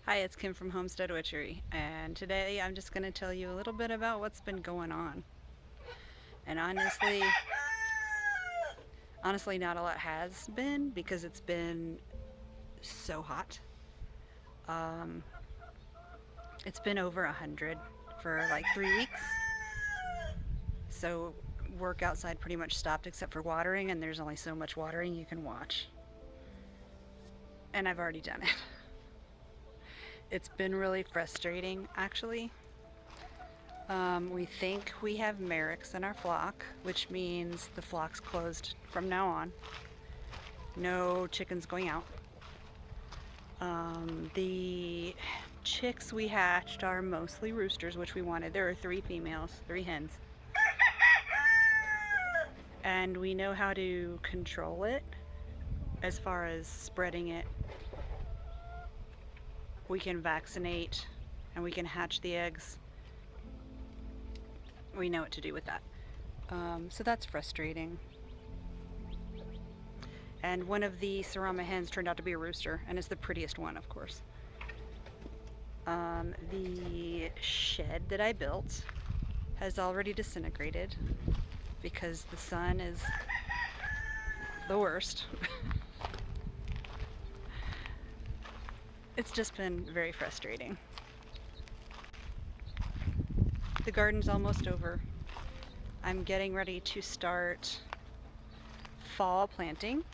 Hi, it's Kim from Homestead Witchery, and today I'm just going to tell you a little bit about what's been going on. And honestly, not a lot has been because it's been so hot. Um, it's been over 100 for like 3 weeks, so work outside pretty much stopped except for watering, and there's only so much watering you can watch. And I've already done it. It's been really frustrating, actually. We think we have Merricks in our flock, which means the flock's closed from now on. No chickens going out. The chicks we hatched are mostly roosters, which we wanted. There are 3 females, 3 hens. And we know how to control it as far as spreading it. We can vaccinate and we can hatch the eggs. We know what to do with that. So that's frustrating. And one of the Sarama hens turned out to be a rooster, and it's the prettiest one, of course. The shed that I built has already disintegrated because the sun is the worst. It's just been very frustrating. The garden's almost over. I'm getting ready to start fall planting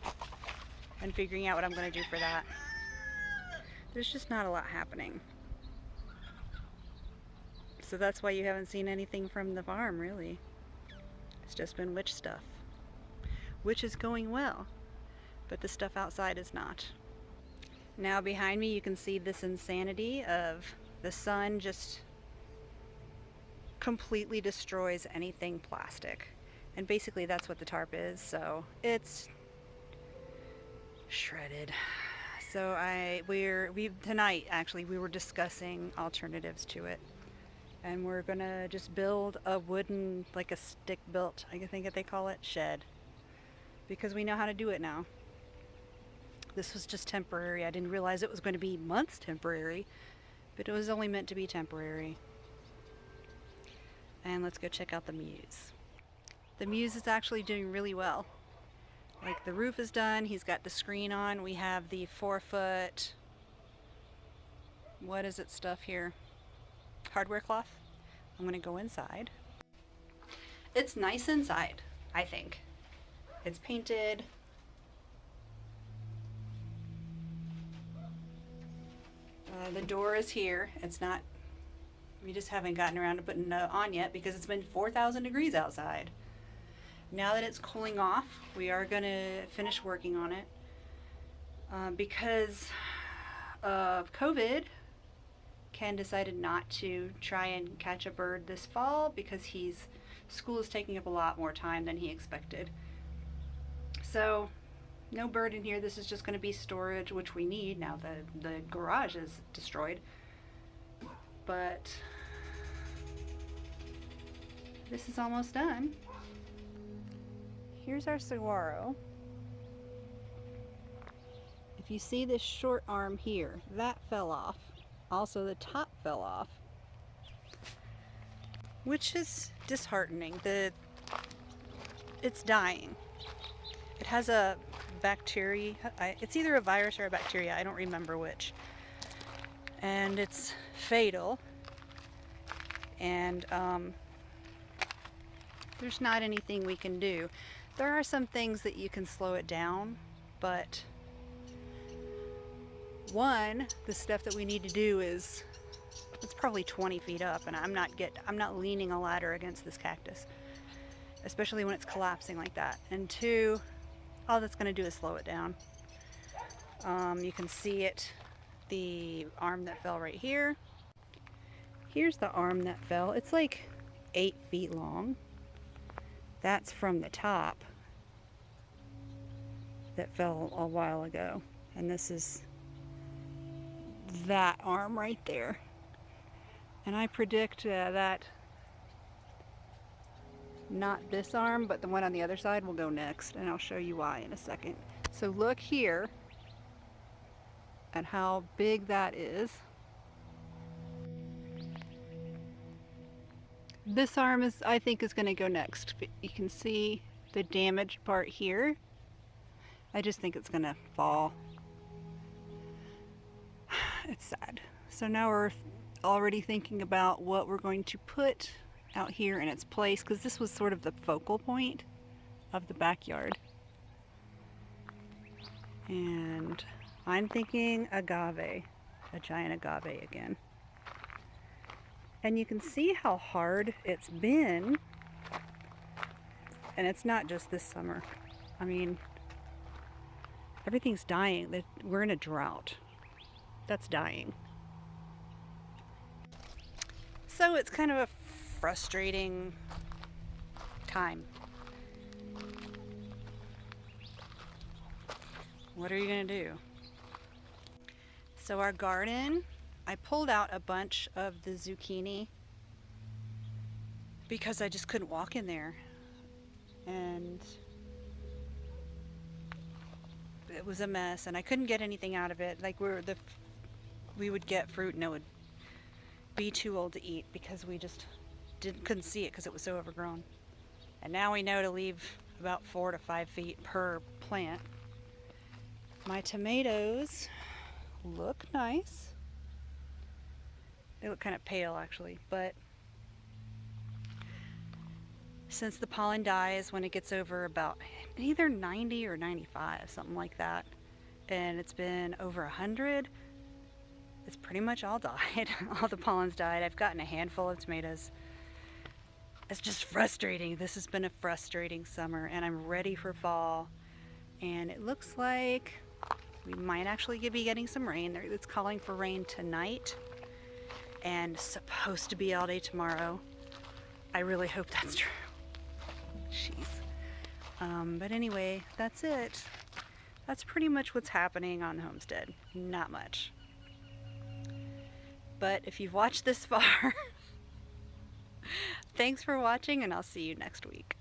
and figuring out what I'm going to do for that. There's just not a lot happening. So that's why you haven't seen anything from the farm, really. It's just been witch stuff. Which is going well, but the stuff outside is not. Now behind me you can see this insanity of the sun just completely destroys anything plastic. And basically that's what the tarp is, so it's shredded. So tonight actually we were discussing alternatives to it. And we're gonna just build a wooden, like a stick built, I think they call it, shed. Because we know how to do it now. This was just temporary. I didn't realize it was going to be months temporary, but it was only meant to be temporary. And let's go check out the Muse. The Muse is actually doing really well. Like, the roof is done, he's got the screen on, we have the 4-foot, what is it stuff here? Hardware cloth. I'm gonna go inside. It's nice inside, I think. It's painted. The door is here. It's not, we just haven't gotten around to putting it on yet because it's been 4,000 degrees outside. Now that it's cooling off, we are gonna finish working on it. Because of COVID, Ken decided not to try and catch a bird this fall because school is taking up a lot more time than he expected. So no bird in here. This is just going to be storage, which we need now. The garage is destroyed, but this is almost done. Here's our saguaro. If you see this short arm here, that fell off. Also, the top fell off, which is disheartening. It's dying. It has a bacteria. It's either a virus or a bacteria. I don't remember which. And it's fatal. And there's not anything we can do. There are some things that you can slow it down, but the stuff that we need to do is, it's probably 20 feet up, and I'm not leaning a ladder against this cactus, especially when it's collapsing like that. And 2, all that's going to do is slow it down. You can see it, the arm that fell right here. Here's the arm that fell. It's like 8 feet long. That's from the top that fell a while ago. And this is that arm right there. And I predict that not this arm, but the one on the other side will go next, and I'll show you why in a second. So look here at how big that is. This arm is, I think, is going to go next. But you can see the damaged part here. I just think it's going to fall. It's sad. So now we're already thinking about what we're going to put out here in its place, because this was sort of the focal point of the backyard. And I'm thinking agave, a giant agave again. And you can see how hard it's been. And it's not just this summer. I mean, everything's dying. We're in a drought. That's dying. So it's kind of a frustrating time. What are you gonna do? So our garden, I pulled out a bunch of the zucchini because I just couldn't walk in there, and it was a mess, and I couldn't get anything out of it. Like we would get fruit and it would be too old to eat because we just couldn't see it because it was so overgrown. And now we know to leave about 4 to 5 feet per plant. My tomatoes look nice. They look kind of pale actually, but since the pollen dies when it gets over about either 90 or 95, something like that, and it's been over 100, it's pretty much all died. All the pollen's died. I've gotten a handful of tomatoes. It's just frustrating. This has been a frustrating summer, and I'm ready for fall. And it looks like we might actually be getting some rain. It's calling for rain tonight and supposed to be all day tomorrow. I really hope that's true. Jeez. But anyway, that's it. That's pretty much what's happening on the homestead. Not much. But if you've watched this far, thanks for watching, and I'll see you next week.